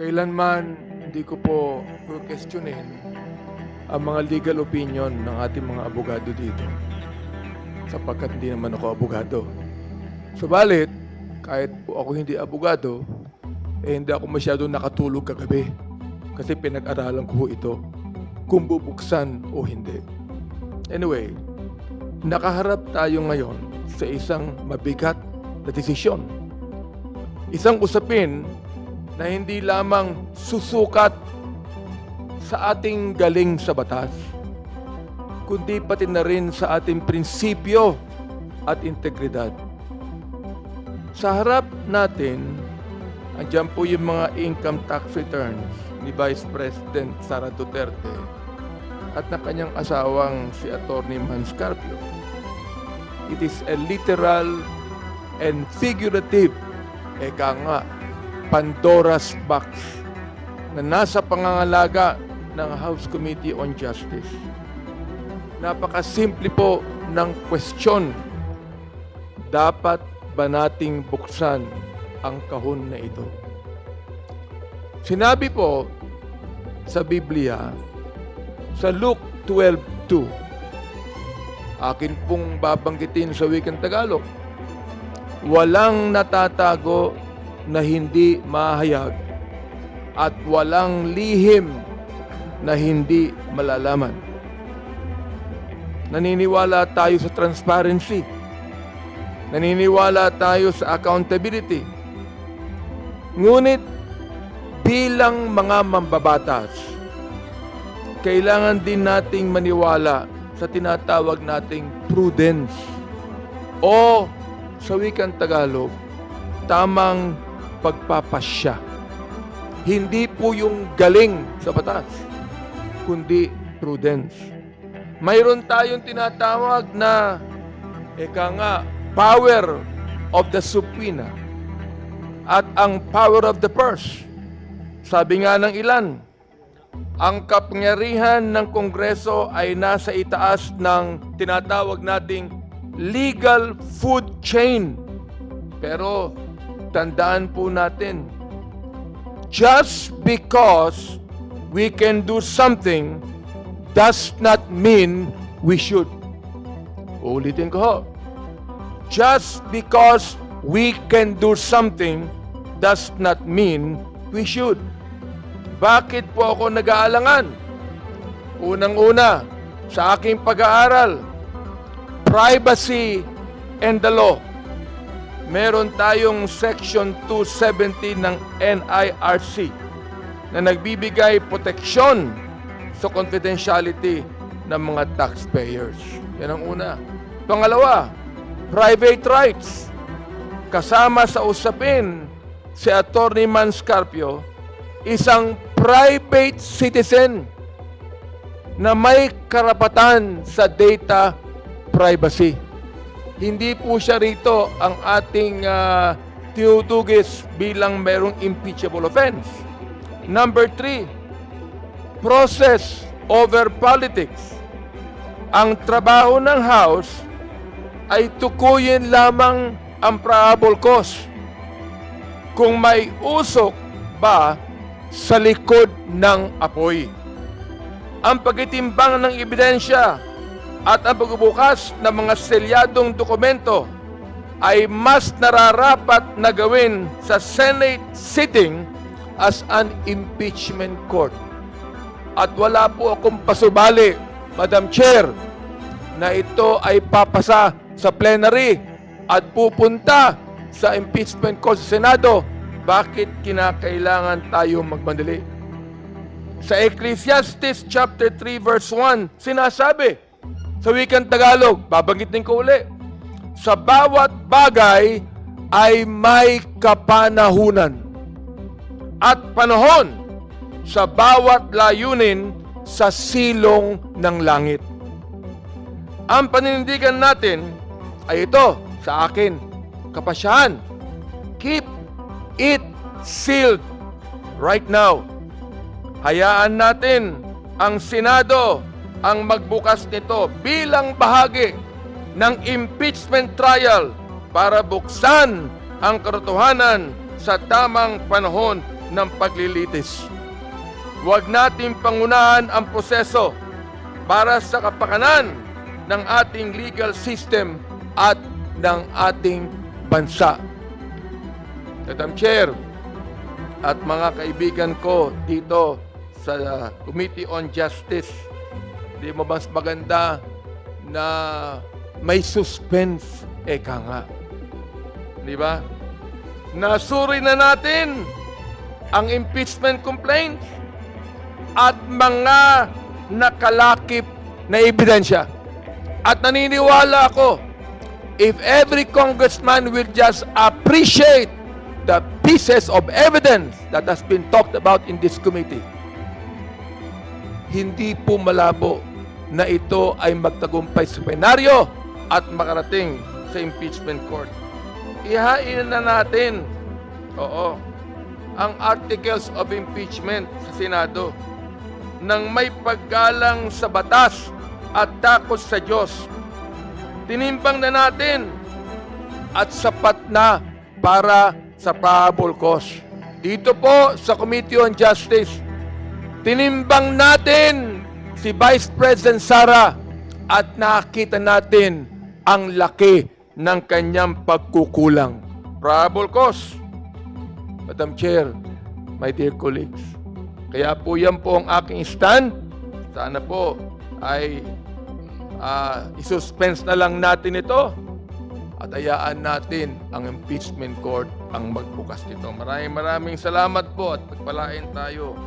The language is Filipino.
Kailanman hindi ko po questionin ang mga legal opinion ng ating mga abogado dito sapagkat hindi naman ako abogado. Subalit, kahit po ako hindi abogado, hindi ako masyado nakatulog kagabi kasi pinag-aralan ko ito kung bubuksan o hindi. Anyway, nakaharap tayo ngayon sa isang mabigat na desisyon. Isang usapin na hindi lamang susukat sa ating galing sa batas, kundi pati na rin sa ating prinsipyo at integridad. Sa harap natin, andyan po yung mga income tax returns ni Vice President Sara Duterte at na kanyang asawang si Atty. Manscarpio. It is a literal and figurative, Pandora's box na nasa pangangalaga ng House Committee on Justice. Napakasimple po ng question. Dapat ba nating buksan ang kahon na ito? Sinabi po sa Biblia, sa Luke 12:2, akin pong babanggitin sa wikang Tagalog, walang natatago na hindi mahayag at walang lihim na hindi malalaman. Naniniwala tayo sa transparency. Naniniwala tayo sa accountability. Ngunit bilang mga mambabatas, kailangan din nating maniwala sa tinatawag nating prudence o sa wikang Tagalog, tamang pagpapasya. Hindi po yung galing sa batas, kundi prudence. Mayroon tayong tinatawag na power of the subpoena at ang power of the purse. Sabi nga ng ilan, ang kapangyarihan ng Kongreso ay nasa itaas ng tinatawag nating legal food chain. Pero tandaan po natin, just because we can do something does not mean we should. Ulitin ko ho. Just because we can do something does not mean we should. Bakit po ako nag-aalangan? Unang-una, sa aking pag-aaral, privacy and the law. Meron tayong Section 270 ng NIRC na nagbibigay proteksyon sa confidentiality ng mga taxpayers. Yan ang una. Pangalawa, private rights. Kasama sa usapin si Atty. Manscarpio, isang private citizen na may karapatan sa data privacy. Hindi po siya rito ang ating tinutugis bilang merong impeachable offense. Number 3, process over politics. Ang trabaho ng House ay tukuyin lamang ang probable cause. Kung may usok ba sa likod ng apoy. Ang pagtitimbang ng ebidensya at ang pagbubukas ng mga selyadong dokumento ay mas nararapat na gawin sa Senate sitting as an impeachment court. At wala po akong pasubali, Madam Chair, na ito ay papasa sa plenary at pupunta sa impeachment court sa Senado. Bakit kinakailangan tayo magmadali? Sa Ecclesiastes chapter 3 verse 1, sinasabi, sa wikang Tagalog, babanggitin ko uli, sa bawat bagay ay may kapanahunan at panahon sa bawat layunin sa silong ng langit. Ang paninindigan natin ay ito, sa akin, kapasyahan. Keep it sealed right now. Hayaan natin ang Senado ang magbukas nito bilang bahagi ng impeachment trial para buksan ang katotohanan sa tamang panahon ng paglilitis. Huwag nating pangunahan ang proseso para sa kapakanan ng ating legal system at ng ating bansa. Madam Chair at mga kaibigan ko dito sa Committee on Justice, di mo mas maganda na may suspense, eka nga. Di ba? Nasuri na natin ang impeachment complaints at mga nakalakip na ebidensya. At naniniwala ako, if every congressman will just appreciate the pieces of evidence that has been talked about in this committee, hindi po malabo na ito ay magtagumpay sa plenaryo at makarating sa impeachment court. Ihain na natin, ang articles of impeachment sa Senado nang may paggalang sa batas at takot sa Diyos. Tinimbang na natin at sapat na para sa probable cause. Dito po sa Committee on Justice, tinimbang natin si Vice President Sara at nakita natin ang laki ng kanyang pagkukulang. Probable cause. Madam Chair, my dear colleagues, kaya po yan po ang aking stand. Sana po ay isuspense na lang natin ito at hayaan natin ang impeachment court ang magbukas nito. Maraming salamat po at pagpalain tayo